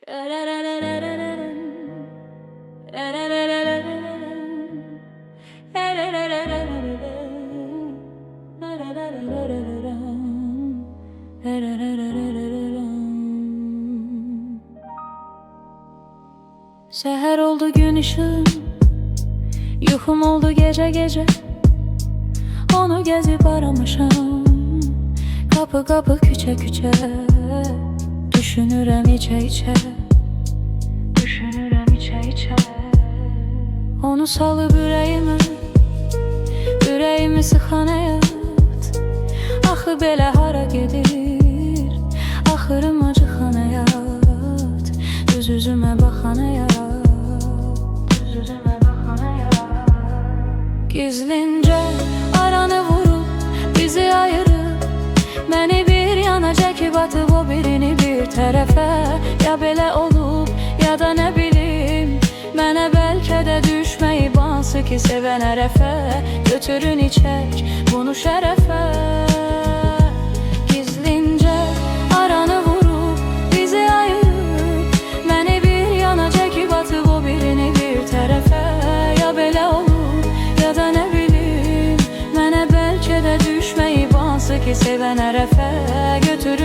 Seher oldu gün ışığım, yuhum oldu gece gece. Onu gezip aramışam, kapı kapı küçe küçe. Düşünürem içe içe, düşünürem içe içe. Onu salıp ürəyimi sıxan həyat. Axı belə hara gedir, axırım acıxan həyat. Düz üzümə baxan həyat, düz üzümə baxan həyat. Gizlincə aranı vurub, bizi ayırıb, məni bir yana çəkib atıb o birini bir tərəfə. Ya belə olub, ya da nə bilim, mənə bəlkə də düşməyib hansı ki sevən ərəfə. Götürün içək bunu şərəfə. Gizlincə aranı vurub, bizi ayırıb, məni bir yana çəkib atıb o birini bir tərəfə. Ya belə olub, ya da nə bilim, mənə bəlkə də düşməyib hansı ki sevən ərəfə. Götürün